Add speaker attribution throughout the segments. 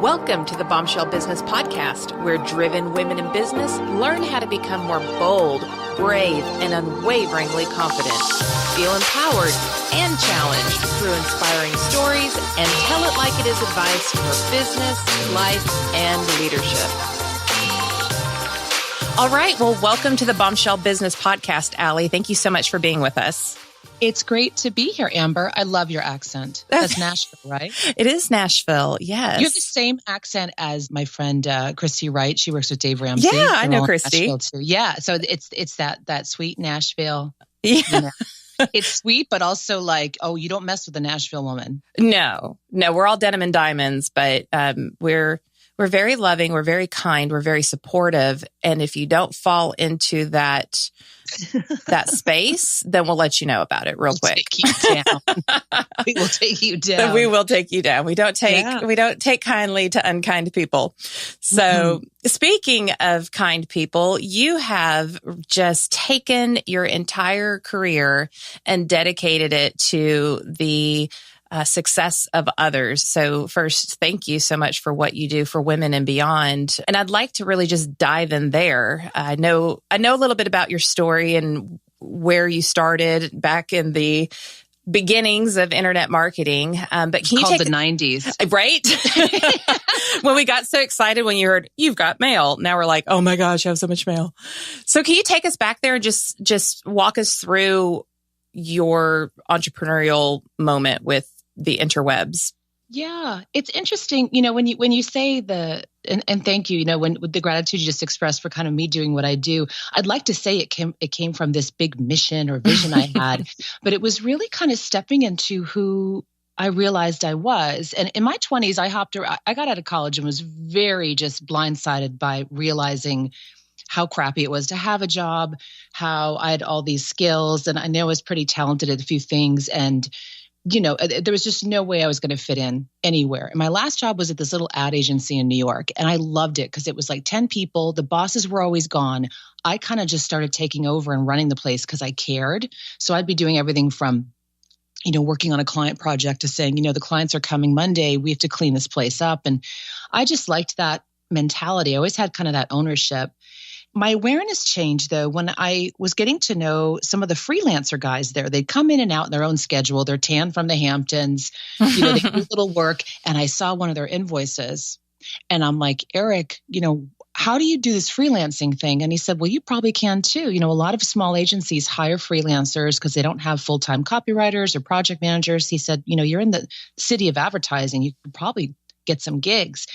Speaker 1: Welcome to the Bombshell Business Podcast, where driven women in business learn how to become more bold, brave, and unwaveringly confident. Feel empowered and challenged through inspiring stories and tell it like it is advice for business, life, and leadership. All right. Well, welcome to the Bombshell Business Podcast, Allie. Thank you so much for being with us.
Speaker 2: It's great to be here, Amber. I love your accent. That's Nashville, right?
Speaker 1: It is Nashville, yes.
Speaker 2: You have the same accent as my friend Christy Wright. She works with Dave Ramsey.
Speaker 1: Yeah, I know Christy.
Speaker 2: Too. Yeah, so it's that sweet Nashville.
Speaker 1: Yeah.
Speaker 2: You know. It's sweet, but also like, oh, you don't mess with a Nashville woman.
Speaker 1: No, we're all denim and diamonds, but we're very loving, we're very kind, we're very supportive. And if you don't fall into that space, then we'll let you know about it real quick.
Speaker 2: Take you down. We will take you down.
Speaker 1: We will take you down. We don't take kindly to unkind people. So speaking of kind people, you have just taken your entire career and dedicated it to the success of others. So first, thank you so much for what you do for women and beyond. And I'd like to really just dive in there. I know a little bit about your story and where you started back in the beginnings of internet marketing. But can you
Speaker 2: called
Speaker 1: take
Speaker 2: the 90s,
Speaker 1: right? When we got so excited when you heard you've got mail, now we're like, oh my gosh, I have so much mail. So can you take us back there and just walk us through your entrepreneurial moment with the interwebs?
Speaker 2: Yeah, it's interesting. You know, when you say and thank you, when with the gratitude you just expressed for kind of me doing what I do, I'd like to say it came from this big mission or vision I had, but it was really kind of stepping into who I realized I was. And in my 20s, I got out of college and was very just blindsided by realizing how crappy it was to have a job, how I had all these skills, and I know I was pretty talented at a few things, and there was just no way I was going to fit in anywhere. And my last job was at this little ad agency in New York. And I loved it because it was like 10 people. The bosses were always gone. I kind of just started taking over and running the place because I cared. So I'd be doing everything from, working on a client project to saying, the clients are coming Monday. We have to clean this place up. And I just liked that mentality. I always had kind of that ownership. My awareness changed, though, when I was getting to know some of the freelancer guys there. They'd come in and out in their own schedule. They're tan from the Hamptons. They do little work. And I saw one of their invoices. And I'm like, Eric, how do you do this freelancing thing? And he said, well, you probably can too. A lot of small agencies hire freelancers because they don't have full-time copywriters or project managers. He said, you're in the city of advertising. You could probably get some gigs.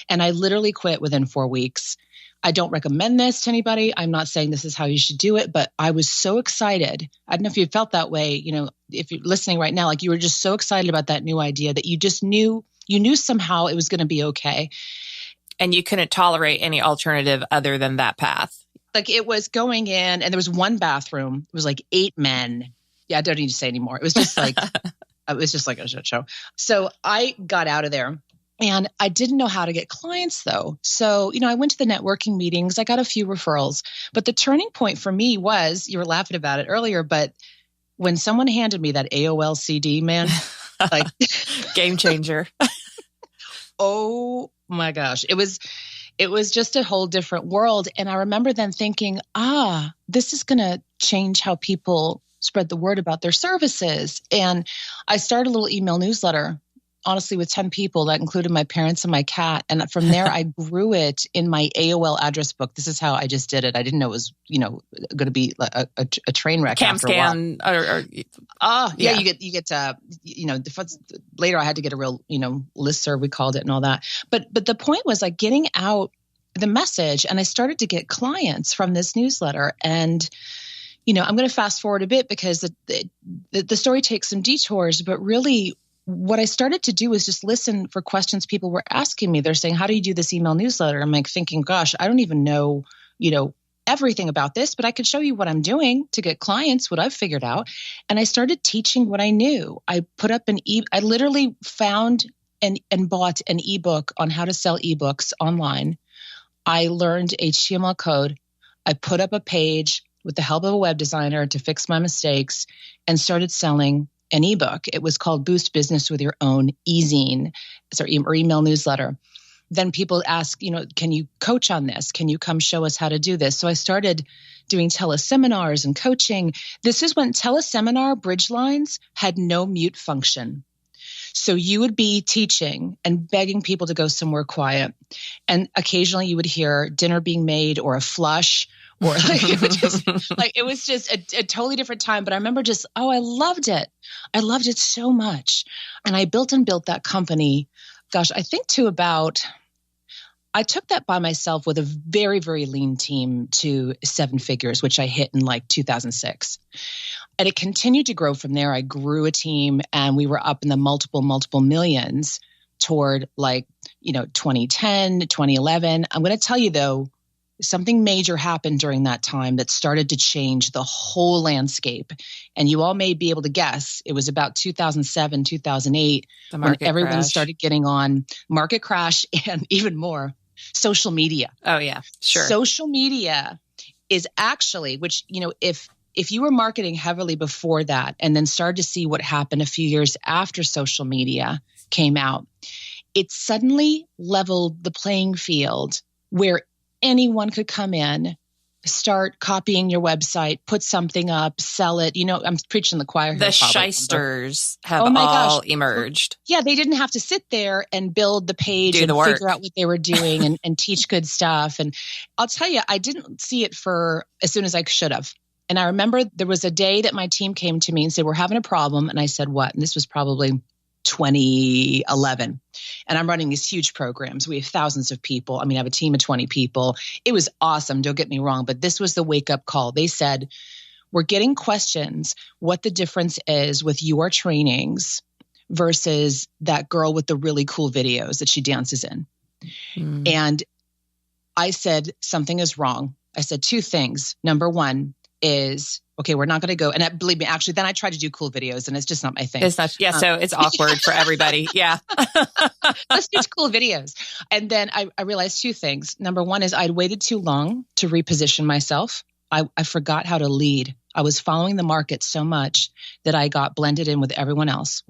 Speaker 2: And I literally quit within 4 weeks. I don't recommend this to anybody. I'm not saying this is how you should do it, but I was so excited. I don't know if you felt that way, if you're listening right now, like you were just so excited about that new idea that you just knew somehow it was going to be okay.
Speaker 1: And you couldn't tolerate any alternative other than that path.
Speaker 2: Like it was going in and there was one bathroom. It was like 8 men. Yeah, I don't need to say anymore. It was just like, a shit show. So I got out of there. And I didn't know how to get clients though. So, I went to the networking meetings. I got a few referrals. But the turning point for me was, you were laughing about it earlier, but when someone handed me that AOL CD, man, like
Speaker 1: game changer.
Speaker 2: Oh my gosh. It was just a whole different world. And I remember then thinking, this is going to change how people spread the word about their services. And I started a little email newsletter, honestly, with 10 people that included my parents and my cat. And from there, I grew it in my AOL address book. This is how I just did it. I didn't know it was, going to be a train wreck.
Speaker 1: Cam scan.
Speaker 2: Yeah. You get later I had to get a real, listserv, we called it and all that. But the point was like getting out the message. And I started to get clients from this newsletter. And, I'm going to fast forward a bit because the story takes some detours, but really, what I started to do was just listen for questions people were asking me. They're saying, how do you do this email newsletter? I'm like thinking, gosh, I don't even know, everything about this, but I could show you what I'm doing to get clients, what I've figured out. And I started teaching what I knew. I put up I literally found and bought an ebook on how to sell ebooks online. I learned HTML code. I put up a page with the help of a web designer to fix my mistakes and started selling an ebook. It was called Boost Business with Your Own e-zine, or email newsletter. then people ask, can you coach on this? Can you come show us how to do this? So I started doing teleseminars and coaching. This is when teleseminar bridge lines had no mute function. So you would be teaching and begging people to go somewhere quiet. And occasionally you would hear dinner being made or a flush, or it was just a totally different time. But I remember I loved it. I loved it so much. And I built that company, I think I took that by myself with a very, very lean team to 7 figures, which I hit in 2006. And it continued to grow from there. I grew a team and we were up in the multiple millions toward 2010, 2011. I'm going to tell you though, something major happened during that time that started to change the whole landscape. And you all may be able to guess, it was about 2007, 2008, when everyone started getting on market crash and even more social media.
Speaker 1: Oh yeah, sure.
Speaker 2: Social media is actually, which, if you were marketing heavily before that and then started to see what happened a few years after social media came out, it suddenly leveled the playing field where anyone could come in, start copying your website, put something up, sell it. I'm preaching the choir here.
Speaker 1: The shysters have all emerged.
Speaker 2: Yeah, they didn't have to sit there and build the page and figure out what they were doing and teach good stuff. And I'll tell you, I didn't see it for as soon as I should have. And I remember there was a day that my team came to me and said, we're having a problem. And I said, what? And this was probably 2011. And I'm running these huge programs. We have thousands of people. I have a team of 20 people. It was awesome. Don't get me wrong. But this was the wake up call. They said, we're getting questions what the difference is with your trainings versus that girl with the really cool videos that she dances in. And I said, something is wrong. I said 2 things. Number 1 is, okay, we're not going to go. And believe me, actually, then I tried to do cool videos and it's just not my thing.
Speaker 1: It's not, yeah. So it's awkward for everybody. Yeah.
Speaker 2: Let's do cool videos. And then I realized 2 things. Number 1 is I'd waited too long to reposition myself. I forgot how to lead. I was following the market so much that I got blended in with everyone else.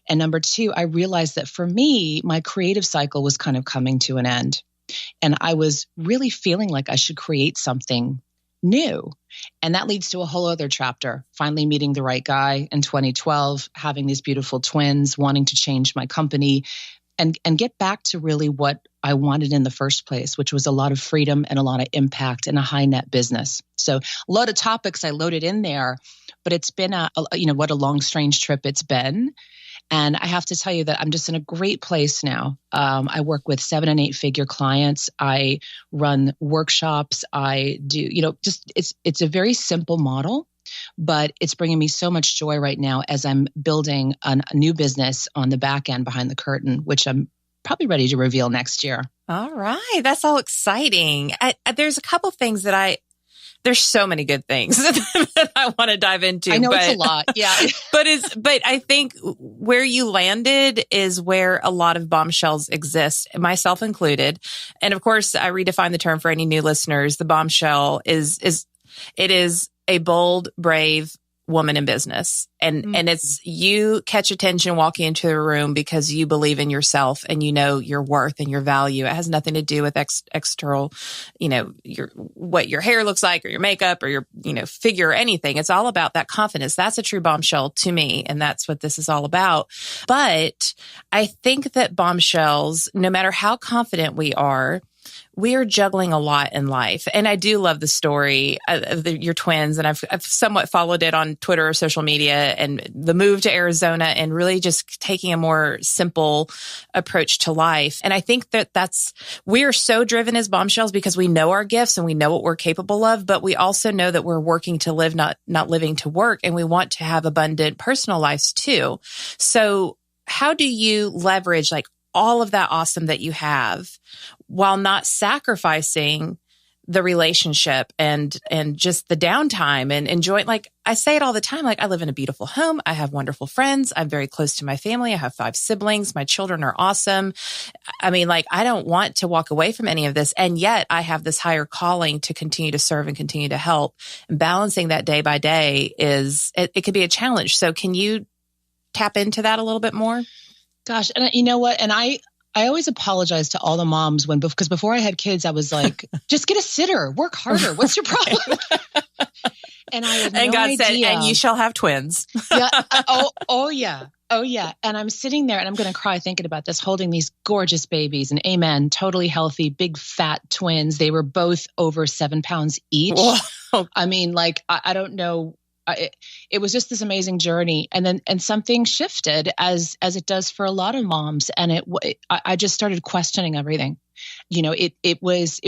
Speaker 2: And number 2, I realized that for me, my creative cycle was kind of coming to an end. And I was really feeling like I should create something new. And that leads to a whole other chapter, finally meeting the right guy in 2012, having these beautiful twins, wanting to change my company and get back to really what I wanted in the first place, which was a lot of freedom and a lot of impact in a high net business. So a lot of topics I loaded in there, but it's been what a long, strange trip it's been. And I have to tell you that I'm just in a great place now. I work with 7 and 8 figure clients. I run workshops. I do, it's a very simple model, but it's bringing me so much joy right now as I'm building a new business on the back end behind the curtain, which I'm probably ready to reveal next year.
Speaker 1: All right. That's all exciting. There's a couple things there's so many good things that I want to dive into.
Speaker 2: I know it's a lot. Yeah.
Speaker 1: but I think where you landed is where a lot of bombshells exist, myself included. And of course, I redefine the term for any new listeners. The bombshell is a bold, brave woman in business. And it's you catch attention walking into a room because you believe in yourself and you know your worth and your value. It has nothing to do with external, what your hair looks like or your makeup or your, figure or anything. It's all about that confidence. That's a true bombshell to me. And that's what this is all about. But I think that bombshells, no matter how confident we are juggling a lot in life. And I do love the story of your twins. And I've somewhat followed it on Twitter or social media and the move to Arizona and really just taking a more simple approach to life. And I think we are so driven as bombshells because we know our gifts and we know what we're capable of, but we also know that we're working to live, not living to work. And we want to have abundant personal lives too. So how do you leverage all of that awesome that you have while not sacrificing the relationship and just the downtime and enjoying, I say it all the time, I live in a beautiful home. I have wonderful friends. I'm very close to my family. I have 5 siblings. My children are awesome. I don't want to walk away from any of this. And yet I have this higher calling to continue to serve and continue to help. And balancing that day by day it could be a challenge. So can you tap into that a little bit more?
Speaker 2: Gosh, and you know what? And I I always apologize to all the moms because before I had kids, I was like, just get a sitter, work harder. What's your problem? And I had no
Speaker 1: God
Speaker 2: idea.
Speaker 1: said, and you shall have twins.
Speaker 2: Yeah. Oh yeah. Oh yeah. And I'm sitting there and I'm going to cry thinking about this, holding these gorgeous babies, and amen, totally healthy, big fat twins. They were both over 7 pounds each.
Speaker 1: Whoa.
Speaker 2: I mean, like, I don't know. It was just this amazing journey. And something shifted as it does for a lot of moms. And I just started questioning everything. You know, it was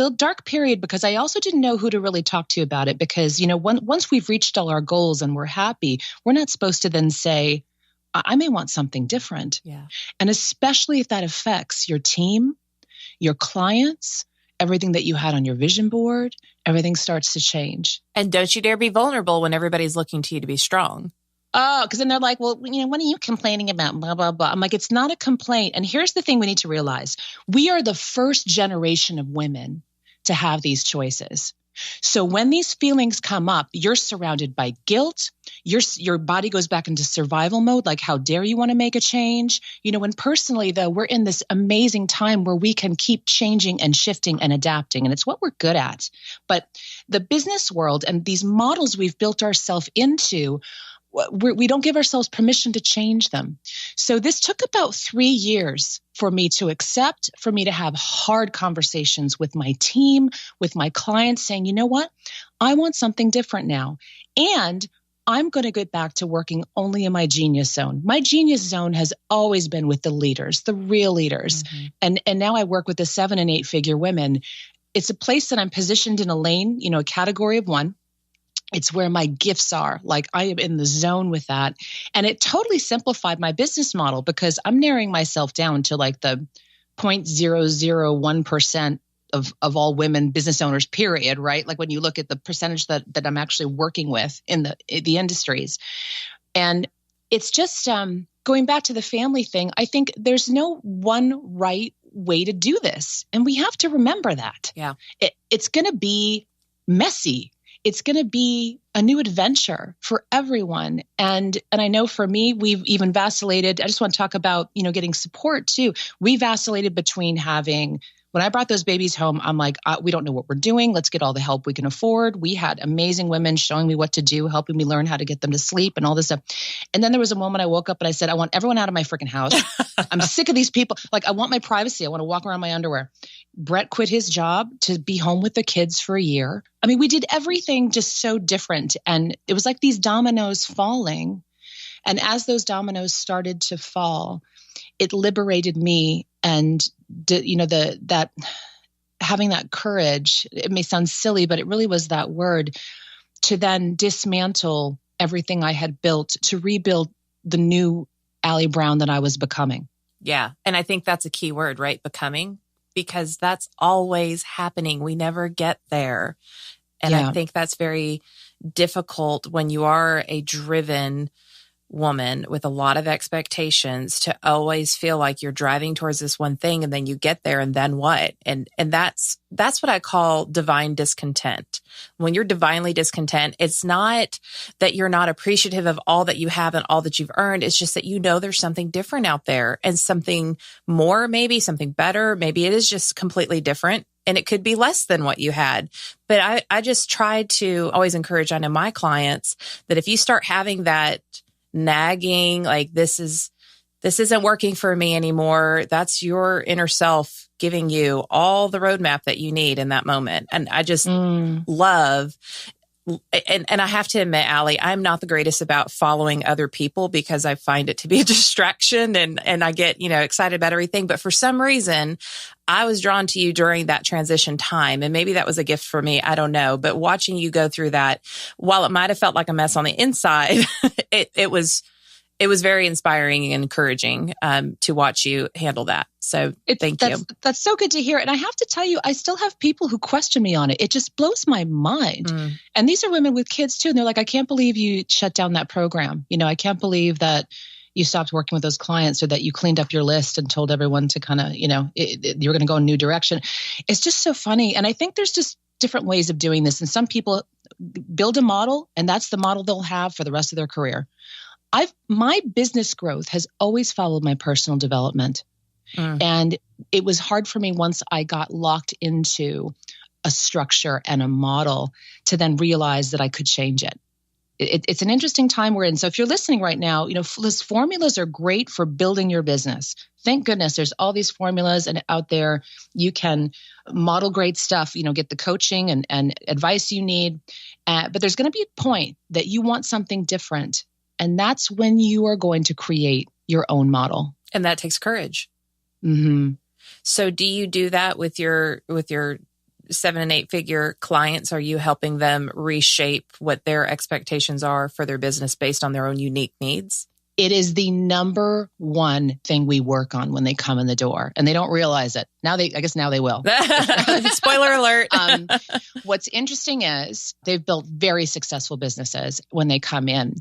Speaker 2: a dark period because I also didn't know who to really talk to about it, because, you know, once we've reached all our goals and we're happy, we're not supposed to then say, I may want something different.
Speaker 1: Yeah.
Speaker 2: And especially if that affects your team, your clients, everything that you had on your vision board, everything starts to change.
Speaker 1: And don't you dare be vulnerable when everybody's looking to you to be strong.
Speaker 2: Oh, because then they're like, well, you know, what are you complaining about? Blah, blah, blah. I'm like, it's not a complaint. And here's the thing we need to realize. We are the first generation of women to have these choices. So when these feelings come up, you're surrounded by guilt. Your body goes back into survival mode. Like, how dare you want to make a change? You know, and personally, though, we're in this amazing time where we can keep changing and shifting and adapting. And it's what we're good at. But the business world and these models we've built ourselves into, we don't give ourselves permission to change them. So this took about 3 years for me to accept, for me to have hard conversations with my team, with my clients, saying, you know what, I want something different now. And I'm going to get back to working only in my genius zone. My genius zone has always been with the leaders, the real leaders. Mm-hmm. And now I work with the 7 and 8 figure women. It's a place that I'm positioned in a lane, you know, a category of one. It's where my gifts are. Like, I am in the zone with that. And it totally simplified my business model because I'm narrowing myself down to like the 0.001% of all women business owners, period, right? Like when you look at the percentage that I'm actually working with in the industries. And it's just going back to the family thing. I think there's no one right way to do this. And we have to remember that.
Speaker 1: Yeah.
Speaker 2: It's going to be messy. It's going to be a new adventure for everyone. And I know for me, we've even vacillated. I just want to talk about, you know, getting support too. We vacillated between when I brought those babies home, I'm like, we don't know what we're doing. Let's get all the help we can afford. We had amazing women showing me what to do, helping me learn how to get them to sleep and all this stuff. And then there was a moment I woke up and I said, I want everyone out of my freaking house. I'm sick of these people. Like, I want my privacy. I want to walk around my underwear. Brett quit his job to be home with the kids for a year. I mean, we did everything just so different. And it was like these dominoes falling. And as those dominoes started to fall, it liberated me. And you know, that having that courage, it may sound silly, but it really was that word, to then dismantle everything I had built to rebuild the new Allie Brown that I was becoming.
Speaker 1: Yeah. And I think that's a key word, right? Becoming, because that's always happening. We never get there. And I think that's very difficult when you are a driven woman with a lot of expectations to always feel like you're driving towards this one thing and then you get there and then what? And that's what I call divine discontent. When you're divinely discontent, it's not that you're not appreciative of all that you have and all that you've earned. It's just that you know there's something different out there and something more, maybe something better. Maybe it is just completely different. And it could be less than what you had. But I just try to always encourage, I know my clients, that if you start having that nagging, like this isn't working for me anymore, that's your inner self giving you all the roadmap that you need in that moment. And I just love, and I have to admit, Allie, I'm not the greatest about following other people because I find it to be a distraction and I get, excited about everything. But for some reason, I was drawn to you during that transition time. And maybe that was a gift for me. I don't know. But watching you go through that, while it might have felt like a mess on the inside, it was very inspiring and encouraging to watch you handle that. So thank you.
Speaker 2: That's so good to hear. And I have to tell you, I still have people who question me on it. It just blows my mind. And these are women with kids too. And they're like, I can't believe you shut down that program. I can't believe that you stopped working with those clients or that you cleaned up your list and told everyone to kind of, you're going to go in a new direction. It's just so funny. And I think there's just different ways of doing this. And some people build a model and that's the model they'll have for the rest of their career. My business growth has always followed my personal development. And it was hard for me once I got locked into a structure and a model to then realize that I could change it. It's an interesting time we're in. So if you're listening right now, those formulas are great for building your business. Thank goodness there's all these formulas and out there. You can model great stuff, get the coaching and advice you need. But there's going to be a point that you want something different. And that's when you are going to create your own model.
Speaker 1: And that takes courage.
Speaker 2: Mm-hmm.
Speaker 1: So do you do that with your 7 and 8 figure clients? Are you helping them reshape what their expectations are for their business based on their own unique needs?
Speaker 2: It is the number one thing we work on when they come in the door, and they don't realize it. I guess now they will.
Speaker 1: Spoiler alert.
Speaker 2: What's interesting is they've built very successful businesses when they come in,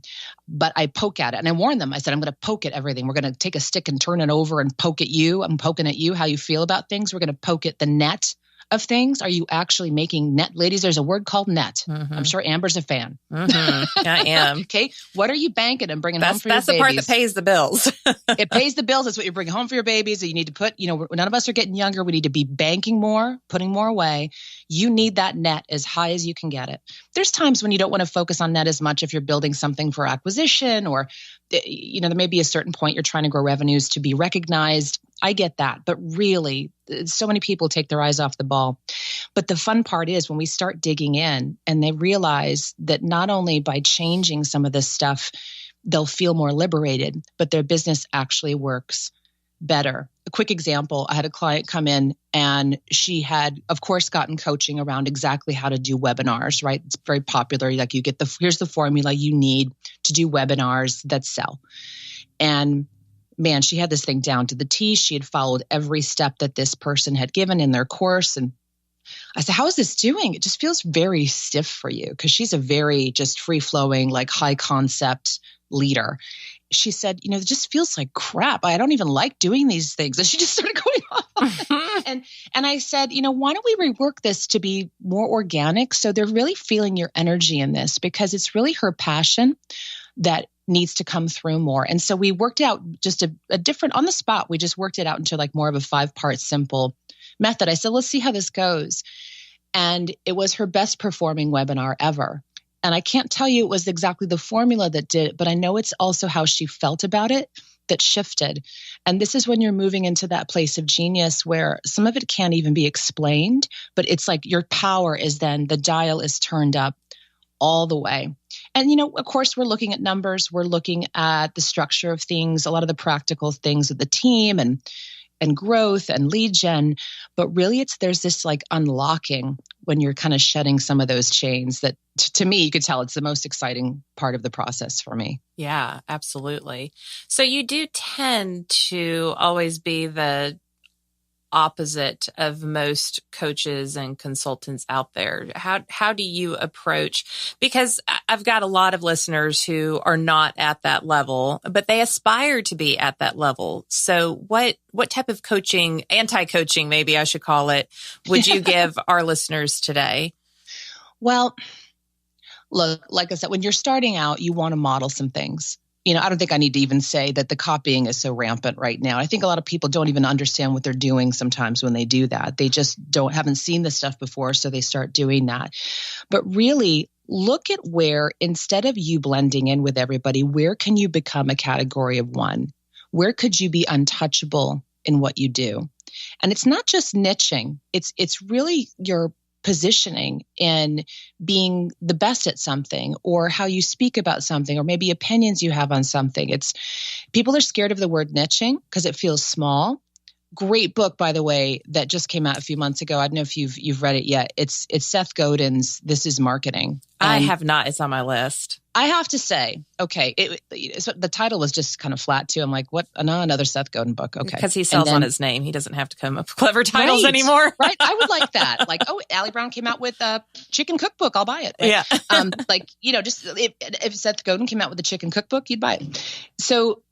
Speaker 2: but I poke at it and I warn them. I said, I'm going to poke at everything. We're going to take a stick and turn it over and poke at you. I'm poking at you, how you feel about things. We're going to poke at the net of things. Are you actually making net? Ladies, there's a word called net. Mm-hmm. I'm sure Amber's a fan.
Speaker 1: Mm-hmm. I am.
Speaker 2: Okay. What are you banking and bringing home for your babies?
Speaker 1: That's the part that pays the bills.
Speaker 2: It pays the bills. That's what you're bringing home for your babies. You need to put, none of us are getting younger. We need to be banking more, putting more away. You need that net as high as you can get it. There's times when you don't want to focus on net as much if you're building something for acquisition or, there may be a certain point you're trying to grow revenues to be recognized. I get that. But really, so many people take their eyes off the ball. But the fun part is when we start digging in and they realize that not only by changing some of this stuff, they'll feel more liberated, but their business actually works better. A quick example, I had a client come in and she had, of course, gotten coaching around exactly how to do webinars, right? It's very popular. Like here's the formula you need to do webinars that sell. And man, she had this thing down to the T. She had followed every step that this person had given in their course. And I said, how is this doing? It just feels very stiff for you because she's a very just free-flowing, like high concept leader. She said, it just feels like crap. I don't even like doing these things. And she just started going off. And I said, why don't we rework this to be more organic? So they're really feeling your energy in this because it's really her passion that needs to come through more. And so we worked out just a different, on the spot, we just worked it out into like more of a 5-part simple method. I said, let's see how this goes. And it was her best performing webinar ever. And I can't tell you it was exactly the formula that did it, but I know it's also how she felt about it that shifted. And this is when you're moving into that place of genius where some of it can't even be explained, but it's like your power is then the dial is turned up all the way. And, of course, we're looking at numbers. We're looking at the structure of things, a lot of the practical things with the team and growth and lead gen. But really, there's this like unlocking when you're kind of shedding some of those chains that to me, you could tell it's the most exciting part of the process for me.
Speaker 1: Yeah, absolutely. So you do tend to always be the opposite of most coaches and consultants out there. How do you approach, because I've got a lot of listeners who are not at that level, but they aspire to be at that level. So what type of coaching, anti-coaching, maybe I should call it, would you give our listeners today?
Speaker 2: Well, look, like I said, when you're starting out, you want to model some things. I don't think I need to even say that the copying is so rampant right now. I think a lot of people don't even understand what they're doing sometimes when they do that. They just haven't seen this stuff before, so they start doing that. But really, look at where, instead of you blending in with everybody, where can you become a category of one? Where could you be untouchable in what you do? And it's not just niching. It's really your positioning in being the best at something, or how you speak about something, or maybe opinions you have on something. People are scared of the word niching because it feels small. Great book, by the way, that just came out a few months ago. I don't know if you've read it yet. It's Seth Godin's This Is Marketing.
Speaker 1: I have not. It's on my list.
Speaker 2: I have to say, okay, the title was just kind of flat too. I'm like, what? No, another Seth Godin book. Okay.
Speaker 1: Because he sells on his name. He doesn't have to come up with clever titles anymore.
Speaker 2: Right. I would like that. Like, Allie Brown came out with a chicken cookbook. I'll buy it. Right?
Speaker 1: Yeah.
Speaker 2: Just if Seth Godin came out with a chicken cookbook, you'd buy it. So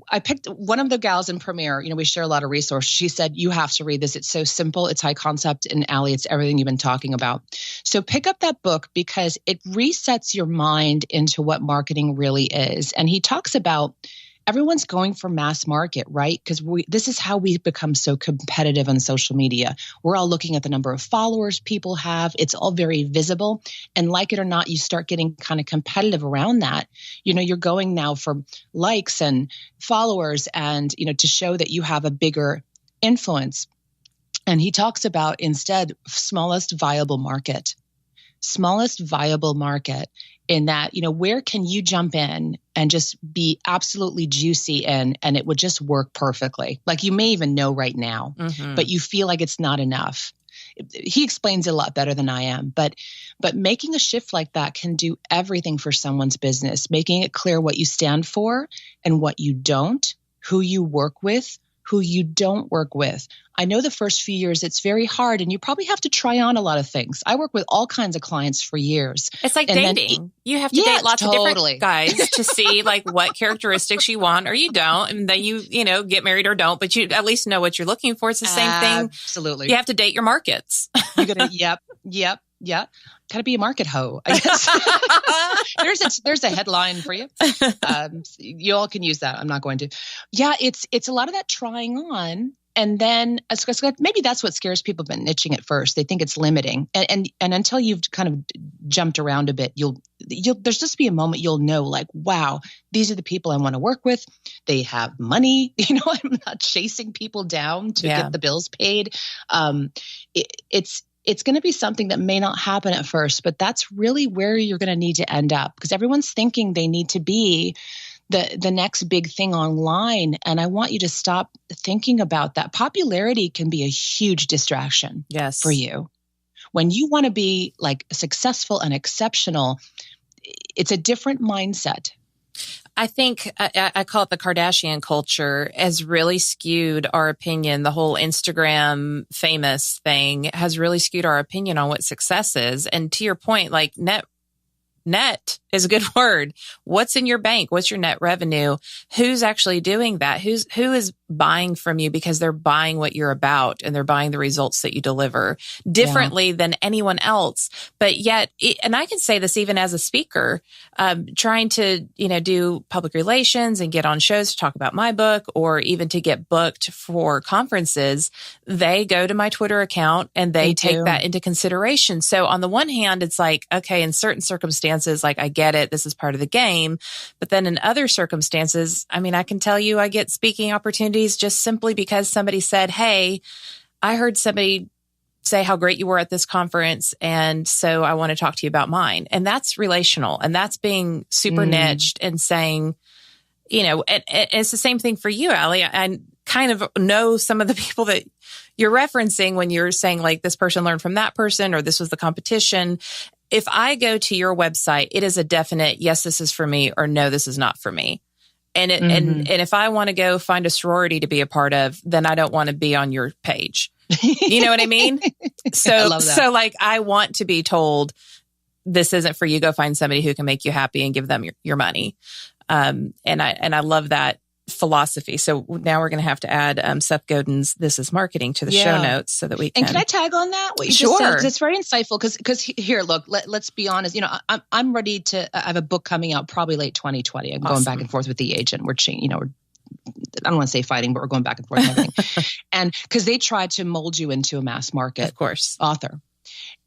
Speaker 2: I picked one of the gals in Premier. We share a lot of resources. She said, you have to read this. It's so simple. It's high concept. And Allie, it's everything you've been talking about. So pick up that book because it resets your mind into what marketing really is. And he talks about everyone's going for mass market, right? Because this is how we become so competitive on social media. We're all looking at the number of followers people have. It's all very visible. And like it or not, you start getting kind of competitive around that. You're going now for likes and followers and, to show that you have a bigger influence. And he talks about instead smallest viable market in that, where can you jump in and just be absolutely juicy and it would just work perfectly. Like you may even know right now, but you feel like it's not enough. He explains it a lot better than I am, but making a shift like that can do everything for someone's business, making it clear what you stand for and what you don't, who you work with, who you don't work with. I know the first few years it's very hard and you probably have to try on a lot of things. I work with all kinds of clients for years.
Speaker 1: It's like dating. You have to date lots of different guys to see like what characteristics you want or you don't. And then you get married or don't, but you at least know what you're looking for. It's the same thing.
Speaker 2: Absolutely.
Speaker 1: You have to date your markets.
Speaker 2: You gotta, yep. Got to be a market hoe, I guess. There's a headline for you. You all can use that. I'm not going to. Yeah, it's a lot of that trying on. And then maybe that's what scares people about niching at first. They think it's limiting. And until you've kind of jumped around a bit, there's just be a moment you'll know like, wow, these are the people I want to work with. They have money. I'm not chasing people down to get the bills paid. It's going to be something that may not happen at first, but that's really where you're going to need to end up because everyone's thinking they need to be the next big thing online. And I want you to stop thinking about that. Popularity can be a huge distraction for you. When you want to be like successful and exceptional, it's a different mindset.
Speaker 1: I think I call it the Kardashian culture has really skewed our opinion. The whole Instagram famous thing has really skewed our opinion on what success is. And to your point, like net is a good word. What's in your bank? What's your net revenue? Who's actually doing that? Who is buying from you because they're buying what you're about and they're buying the results that you deliver differently than anyone else. But yet, and I can say this even as a speaker, trying to, do public relations and get on shows to talk about my book or even to get booked for conferences, they go to my Twitter account and they take that into consideration. So on the one hand, it's like, okay, in certain circumstances, like I get it. This is part of the game. But then in other circumstances, I mean, I can tell you I get speaking opportunities just simply because somebody said, hey, I heard somebody say how great you were at this conference. And so I want to talk to you about mine. And that's relational. And that's being super niched and saying, and it's the same thing for you, Allie. I kind of know some of the people that you're referencing when you're saying like this person learned from that person or this was the competition. If I go to your website, it is a definite, yes, this is for me, or no, this is not for me. And and if I want to go find a sorority to be a part of, then I don't want to be on your page. You know what I mean? So,
Speaker 2: I love that.
Speaker 1: So like, I want to be told this isn't for you. Go find somebody who can make you happy and give them your money. And I love that philosophy. So now we're going to have to add Seth Godin's "This Is Marketing" to the show notes so that we can.
Speaker 2: And can I tag on that? What you just said? 'Cause it's very insightful. Because here, look, let's be honest. I'm ready to. I have a book coming out probably late 2020. I'm going back and forth with the agent. We're I don't want to say fighting, but we're going back and forth and everything. And because they try to mold you into a mass market,
Speaker 1: of course,
Speaker 2: author.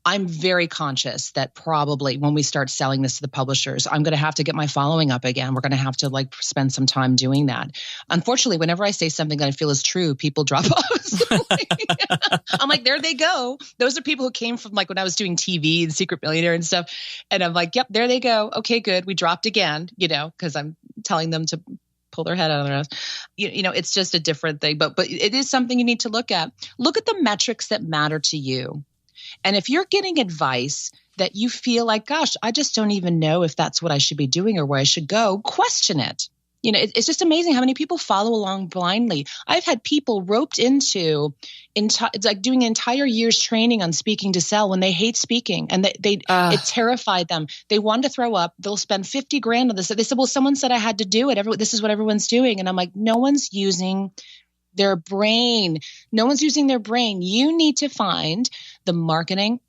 Speaker 2: I'm very conscious that probably when we start selling this to the publishers, I'm going to have to get my following up again. We're going to have to spend some time doing that. Unfortunately, whenever I say something that I feel is true, people drop off. I'm like, there they go. Those are people who came from when I was doing TV and Secret Millionaire and stuff. And I'm like, yep, there they go. Okay, good. We dropped again, because I'm telling them to pull their head out of their nose. It's just a different thing, but it is something you need to look at. Look at the metrics that matter to you. And if you're getting advice that you feel like, gosh, I just don't even know if that's what I should be doing or where I should go, question it. It's just amazing how many people follow along blindly. I've had people roped into it's like doing an entire year's training on speaking to sell when they hate speaking and it terrified them. They wanted to throw up. They'll spend $50,000 on this. They said, well, someone said I had to do it. This is what everyone's doing. And I'm like, no one's using their brain. No one's using their brain. You need to find the marketing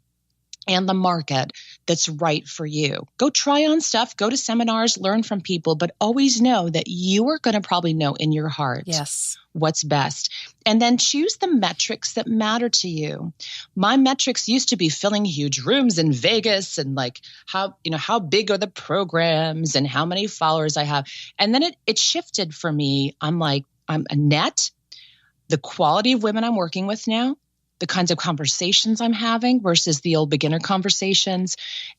Speaker 2: and the market that's right for you. Go try on stuff, go to seminars, learn from people, but always know that you are going to probably know in your heart what's best. And then choose the metrics that matter to you. My metrics used to be filling huge rooms in Vegas and like how big are the programs and how many followers I have. And then it shifted for me. I'm a net, the quality of women I'm working with now, the kinds of conversations I'm having versus the old beginner conversations,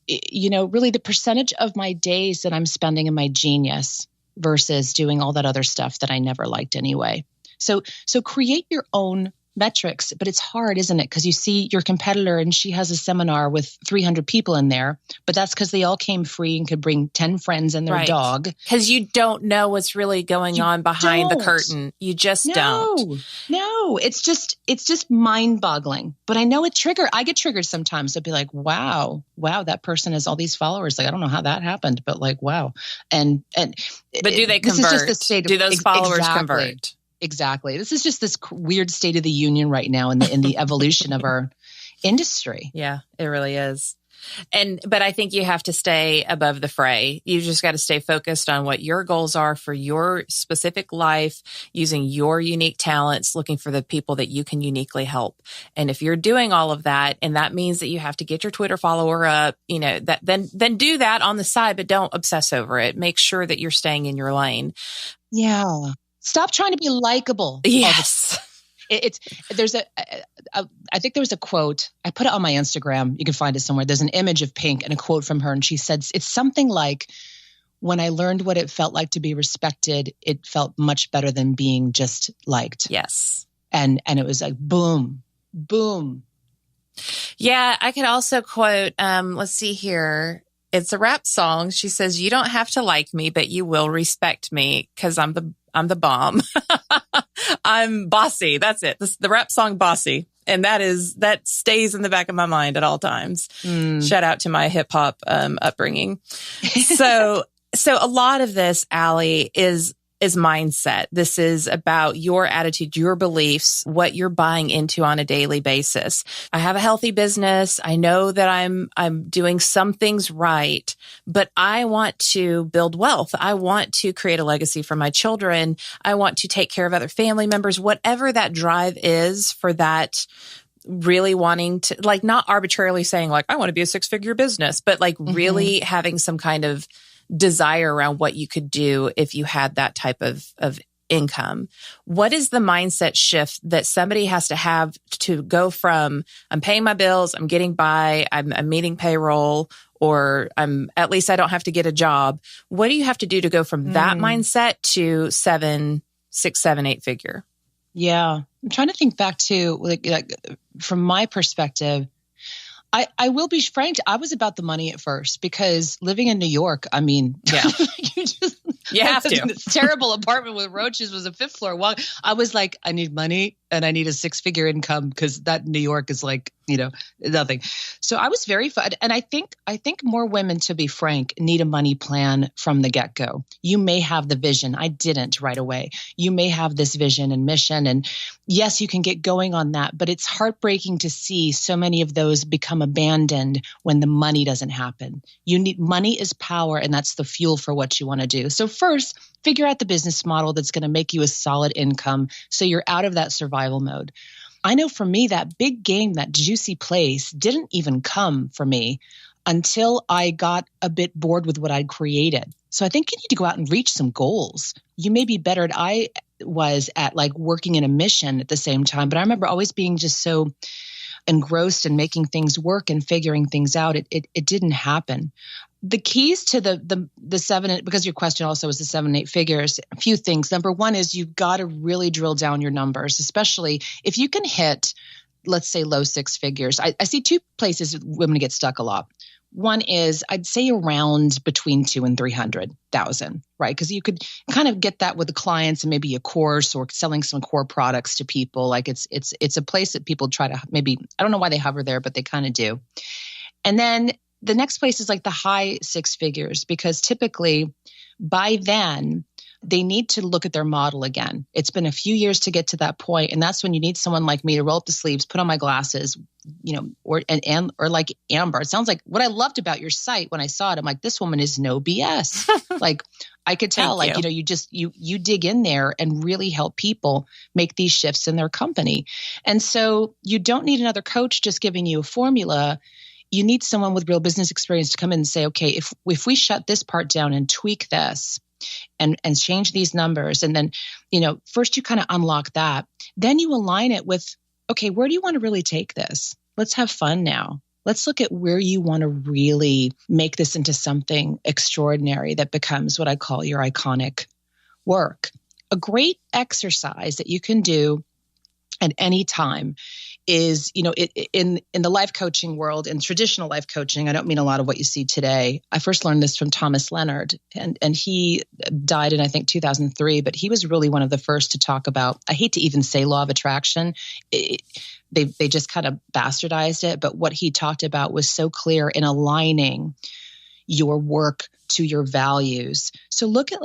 Speaker 2: really the percentage of my days that I'm spending in my genius versus doing all that other stuff that I never liked anyway. So create your own metrics, but it's hard, isn't it? Because you see your competitor and she has a seminar with 300 people in there, but that's because they all came free and could bring 10 friends and their dog.
Speaker 1: Because you don't know what's really going on behind the curtain. You just don't.
Speaker 2: No, it's just mind-boggling. But I know I get triggered sometimes. I'd be like, wow, that person has all these followers. Like, I don't know how that happened, but like, wow. But
Speaker 1: do they convert? Do those followers convert?
Speaker 2: Exactly. This is just this weird state of the union right now in the evolution of our industry.
Speaker 1: Yeah, it really is. But I think you have to stay above the fray. You just got to stay focused on what your goals are for your specific life, using your unique talents, looking for the people that you can uniquely help. And if you're doing all of that, and that means that you have to get your Twitter follower up, then do that on the side, but don't obsess over it. Make sure that you're staying in your lane.
Speaker 2: Yeah. Stop trying to be likable.
Speaker 1: Yes.
Speaker 2: I think there was a quote. I put it on my Instagram. You can find it somewhere. There's an image of Pink and a quote from her. And she said, it's something like, when I learned what it felt like to be respected, it felt much better than being just liked.
Speaker 1: Yes.
Speaker 2: And it was like, boom, boom.
Speaker 1: Yeah. I could also quote, let's see here. It's a rap song. She says, you don't have to like me, but you will respect me because I'm the bomb. I'm bossy. That's it. The rap song Bossy. And that stays in the back of my mind at all times. Shout out to my hip hop upbringing. So a lot of this, Allie, is mindset. This is about your attitude, your beliefs, what you're buying into on a daily basis. I have a healthy business. I know that I'm doing some things right, but I want to build wealth. I want to create a legacy for my children. I want to take care of other family members, whatever that drive is for that. Really wanting to, like, not arbitrarily saying like, I want to be a 6-figure business, but like really having some kind of desire around what you could do if you had that type of income. What is the mindset shift that somebody has to have to go from, I'm paying my bills, I'm getting by, I'm meeting payroll, or at least I don't have to get a job. What do you have to do to go from that mindset to 6, 7, 8 figure?
Speaker 2: Yeah. I'm trying to think back to like from my perspective, I will be frank, I was about the money at first because living in New York, I mean,
Speaker 1: yeah, you have to.
Speaker 2: This terrible apartment with roaches was a 5th floor. Well, I was like, I need money and I need a 6-figure income because that New York is like, nothing. So I was very fun. And I think more women, to be frank, need a money plan from the get-go. You may have the vision. I didn't right away. You may have this vision and mission. And yes, you can get going on that, but it's heartbreaking to see so many of those become abandoned when the money doesn't happen. Money is power, and that's the fuel for what you want to do. So first, figure out the business model that's going to make you a solid income so you're out of that survival mode. I know for me, that big game, that juicy place didn't even come for me until I got a bit bored with what I'd created. So I think you need to go out and reach some goals. You may be better than I was at like working in a mission at the same time, but I remember always being just so engrossed in making things work and figuring things out. It didn't happen. The keys to the 7, because your question also was the 7, 8 figures, a few things. Number one is you've got to really drill down your numbers, especially if you can hit, let's say, low 6 figures. I see 2 places women get stuck a lot. One is, I'd say, around between 200,000 and 300,000, right? Because you could kind of get that with the clients and maybe a course or selling some core products to people. Like it's a place that people try to maybe, I don't know why they hover there, but they kind of do. And then the next place is like the high 6 figures, because typically by then they need to look at their model again. It's been a few years to get to that point, and that's when you need someone like me to roll up the sleeves, put on my glasses, or like Amber. It sounds like what I loved about your site when I saw it. I'm like, this woman is no BS. Like I could tell, like, you dig in there and really help people make these shifts in their company. And so you don't need another coach just giving you a formula. You need someone with real business experience to come in and say, okay, if we shut this part down and tweak this and change these numbers, and then, first you kind of unlock that, then you align it with, okay, where do you want to really take this? Let's have fun now. Let's look at where you want to really make this into something extraordinary that becomes what I call your iconic work. A great exercise that you can do at any time is, in the life coaching world, in traditional life coaching, I don't mean a lot of what you see today. I first learned this from Thomas Leonard, and he died in, I think, 2003, but he was really one of the first to talk about, I hate to even say law of attraction. They just kind of bastardized it, but what he talked about was so clear in aligning your work to your values. So look at,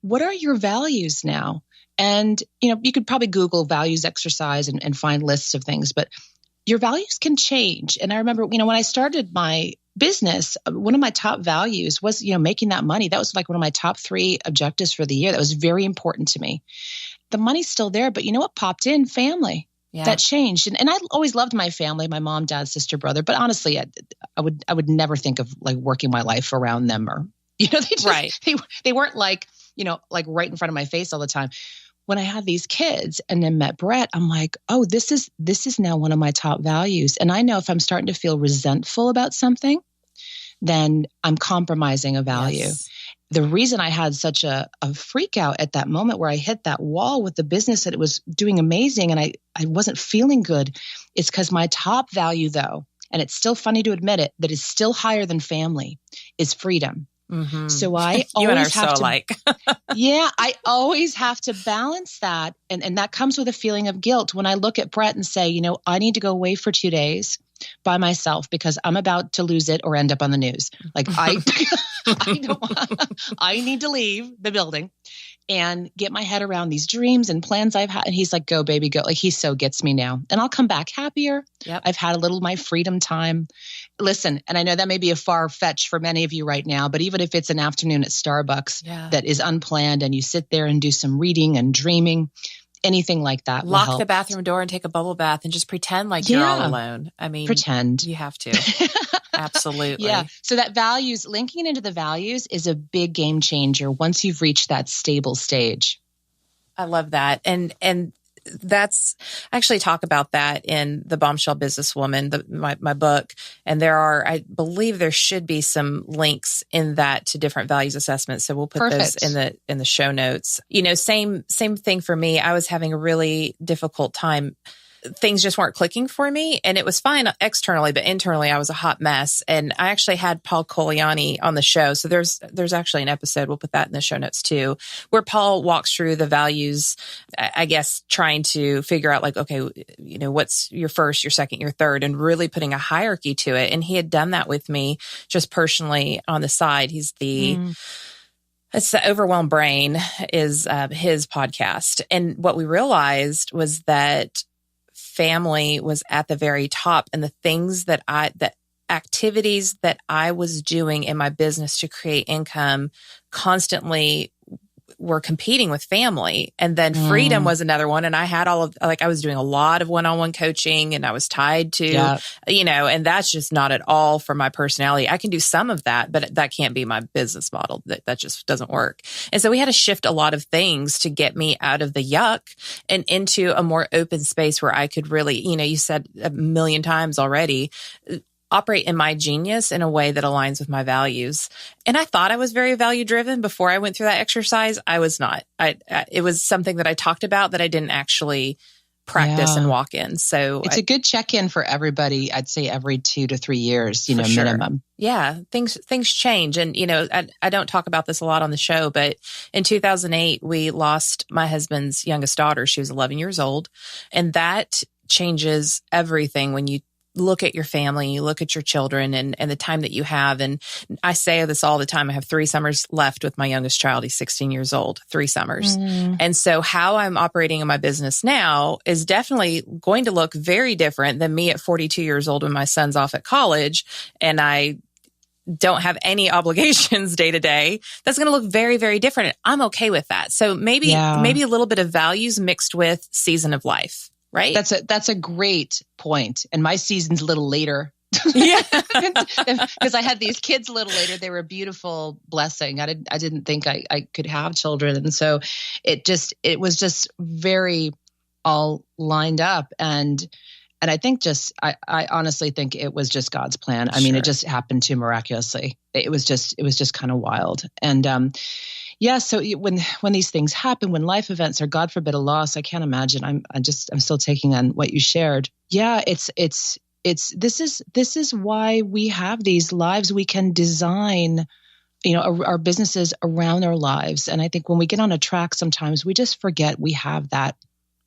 Speaker 2: what are your values now? And, you could probably Google values exercise and find lists of things, but your values can change. And I remember, when I started my business, one of my top values was, making that money. That was like one of my top 3 objectives for the year. That was very important to me. The money's still there, but you know what popped in? Family. Yeah. That changed. And I always loved my family, my mom, dad, sister, brother. But honestly, I would never think of like working my life around them, or, they weren't like, like right in front of my face all the time. When I had these kids and then met Brett, I'm like, oh, this is now one of my top values. And I know if I'm starting to feel resentful about something, then I'm compromising a value. Yes. The reason I had such a freak out at that moment where I hit that wall with the business that it was doing amazing and I wasn't feeling good, is because my top value, though, and it's still funny to admit it, that is still higher than family, is freedom. Mm-hmm. So I always have to, alike. I always have to balance that. And that comes with a feeling of guilt when I look at Brett and say, I need to go away for 2 days by myself because I'm about to lose it or end up on the news. Like I need to leave the building and get my head around these dreams and plans I've had. And he's like, go, baby, go. Like he so gets me now. And I'll come back happier. Yep. I've had a little of my freedom time. Listen, and I know that may be a far fetch for many of you right now, but even if it's an afternoon at Starbucks that is unplanned and you sit there and do some reading and dreaming, anything like that will help.
Speaker 1: Lock the bathroom door and take a bubble bath and just pretend like you're all alone. I mean,
Speaker 2: pretend.
Speaker 1: You have to. Absolutely.
Speaker 2: Yeah. So that values, linking it into the values is a big game changer once you've reached that stable stage.
Speaker 1: I love that. And that's, I actually talk about that in the Bombshell Businesswoman, my book. And I believe there should be some links in that to different values assessments. So we'll put those in the show notes. Same thing for me. I was having a really difficult time. Things just weren't clicking for me, and it was fine externally, but internally I was a hot mess. And I actually had Paul Colaiani on the show. So there's actually an episode, we'll put that in the show notes too, where Paul walks through the values, I guess, trying to figure out like, okay, what's your first, your second, your third, and really putting a hierarchy to it. And he had done that with me just personally on the side. It's the Overwhelmed Brain is his podcast. And what we realized was that family was at the very top, and the things the activities that I was doing in my business to create income constantly were competing with family. And then freedom was another one. And I had I was doing a lot of one-on-one coaching, and I was tied to, and that's just not at all for my personality. I can do some of that, but that can't be my business model. That just doesn't work. And so we had to shift a lot of things to get me out of the yuck and into a more open space where I could really, you said a million times already, operate in my genius in a way that aligns with my values. And I thought I was very value driven before I went through that exercise. I was not. It was something that I talked about that I didn't actually practice and walk in. So
Speaker 2: it's a good check-in for everybody. I'd say every 2 to 3 years, minimum.
Speaker 1: Yeah. Things change. And, I don't talk about this a lot on the show, but in 2008, we lost my husband's youngest daughter. She was 11 years old. And that changes everything when you look at your family, you look at your children and the time that you have. And I say this all the time. I have 3 summers left with my youngest child. He's 16 years old, 3 summers. And so how I'm operating in my business now is definitely going to look very different than me at 42 years old when my son's off at college and I don't have any obligations day to day. That's going to look very, very different. I'm okay with that. So maybe a little bit of values mixed with season of life. Right.
Speaker 2: That's a great point. And my season's a little later.
Speaker 1: Yeah.
Speaker 2: Because I had these kids a little later. They were a beautiful blessing. I didn't think I could have children. And so it was just very all lined up. And I think I honestly think it was just God's plan. I mean, it just happened too miraculously. It was just kind of wild. And, so when these things happen, when life events or God forbid a loss, I can't imagine. I'm still taking on what you shared. Yeah, this is why we have these lives. We can design, our businesses around our lives. And I think when we get on a track, sometimes we just forget we have that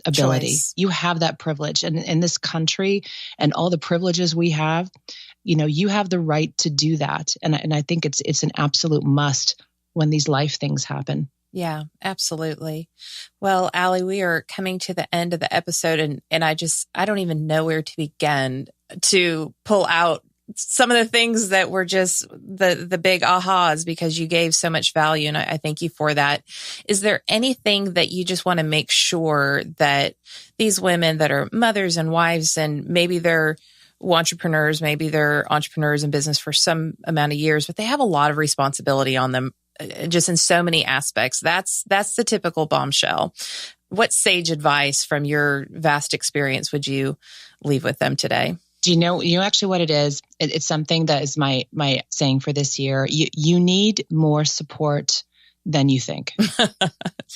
Speaker 2: ability.
Speaker 1: Choice.
Speaker 2: You have that privilege. And in this country and all the privileges we have, you have the right to do that. And I think it's an absolute must when these life things happen.
Speaker 1: Yeah, absolutely. Well, Allie, we are coming to the end of the episode and I don't even know where to begin to pull out some of the things that were just the big ahas because you gave so much value. And I thank you for that. Is there anything that you just want to make sure that these women that are mothers and wives and maybe they're entrepreneurs, maybe they're entrepreneurs in business for some amount of years, but they have a lot of responsibility on them just in so many aspects. That's the typical bombshell. What sage advice from your vast experience would you leave with them today?
Speaker 2: Do you know actually what it is? It's something that is my saying for this year. You need more support than you think.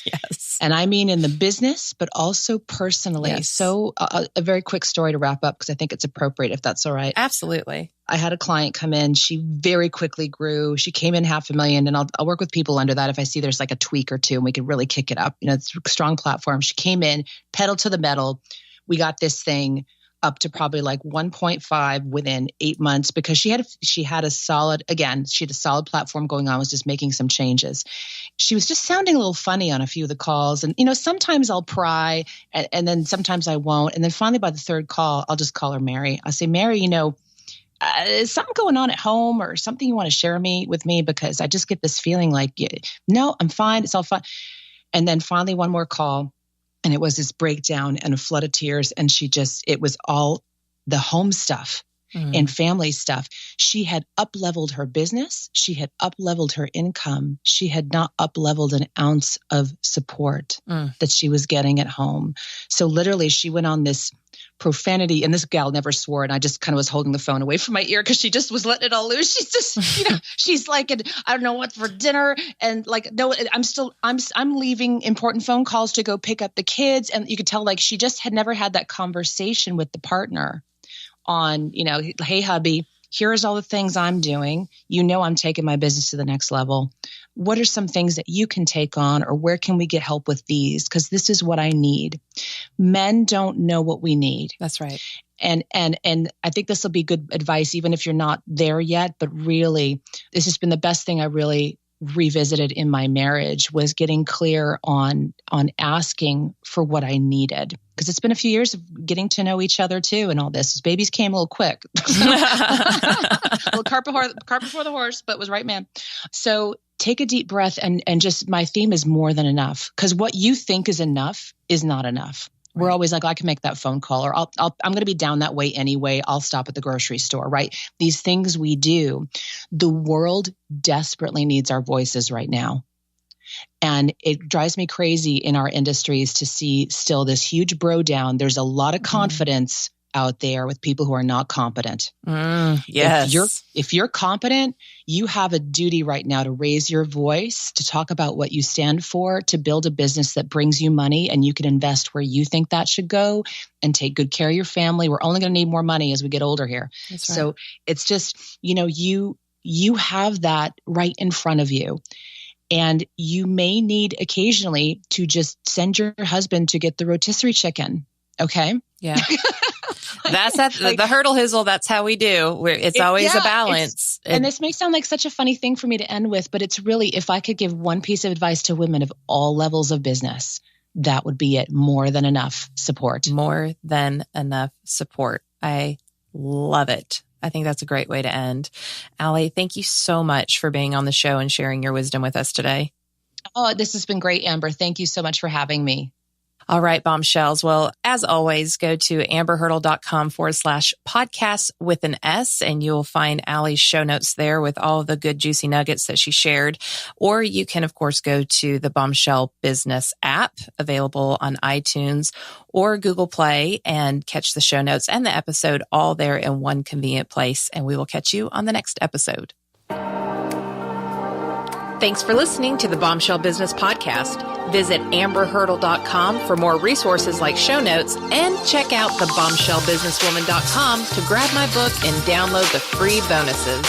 Speaker 1: Yes.
Speaker 2: And I mean in the business, but also personally.
Speaker 1: Yes.
Speaker 2: So a very quick story to wrap up because I think it's appropriate if that's all right.
Speaker 1: Absolutely.
Speaker 2: I had a client come in. She very quickly grew. She came in $500,000 and I'll work with people under that if I see there's like a tweak or two and we could really kick it up. It's a strong platform. She came in, pedal to the metal. We got this thing up to probably like 1.5 within 8 months because she had a solid platform going on, was just making some changes. She was just sounding a little funny on a few of the calls. And, sometimes I'll pry and then sometimes I won't. And then finally by the 3rd call, I'll just call her Mary. I'll say, Mary, is something going on at home or something you want to share with me? Because I just get this feeling like, no, I'm fine. It's all fine. And then finally one more call. And it was this breakdown and a flood of tears. And it was all the home stuff and family stuff. She had up-leveled her business. She had up-leveled her income. She had not up-leveled an ounce of support that she was getting at home. So literally she went on this profanity, and this gal never swore. And I just kind of was holding the phone away from my ear because she just was letting it all loose. She's just, she's like, I don't know what for dinner. And like, no, I'm leaving important phone calls to go pick up the kids. And you could tell like, she just had never had that conversation with the partner on, hey hubby, here's all the things I'm doing. I'm taking my business to the next level. What are some things that you can take on, or where can we get help with these? Because this is what I need. Men don't know what we need.
Speaker 1: That's right.
Speaker 2: And I think this will be good advice, even if you're not there yet. But really, this has been the best thing I really revisited in my marriage, was getting clear on asking for what I needed. Because it's been a few years of getting to know each other too, and all this. His babies came a little quick. A little cart before the horse, but was right, man. So take a deep breath, and just my theme is more than enough. Because what you think is enough is not enough. Right. We're always like, I can make that phone call, or I'm going to be down that way anyway. I'll stop at the grocery store, right? These things we do, the world desperately needs our voices right now. And it drives me crazy in our industries to see still this huge bro down. There's a lot of confidence out there with people who are not competent.
Speaker 1: Yes.
Speaker 2: If you're competent, you have a duty right now to raise your voice, to talk about what you stand for, to build a business that brings you money, and you can invest where you think that should go and take good care of your family. We're only going to need more money as we get older here.
Speaker 1: That's right.
Speaker 2: So it's just, you have that right in front of you. And you may need occasionally to just send your husband to get the rotisserie chicken. Okay.
Speaker 1: Yeah. That's the hurdle hizzle. That's how we do. It's always a balance.
Speaker 2: And this may sound like such a funny thing for me to end with, but it's really, if I could give one piece of advice to women of all levels of business, that would be it. More than enough support.
Speaker 1: More than enough support. I love it. I think that's a great way to end. Allie, thank you so much for being on the show and sharing your wisdom with us today.
Speaker 2: Oh, this has been great, Amber. Thank you so much for having me.
Speaker 1: All right, bombshells. Well, as always, go to amberhurdle.com/podcast with an S, and you'll find Allie's show notes there with all the good, juicy nuggets that she shared. Or you can, of course, go to the Bombshell Business app, available on iTunes or Google Play, and catch the show notes and the episode all there in one convenient place. And we will catch you on the next episode. Thanks for listening to the Bombshell Business Podcast. Visit amberhurdle.com for more resources like show notes, and check out thebombshellbusinesswoman.com to grab my book and download the free bonuses.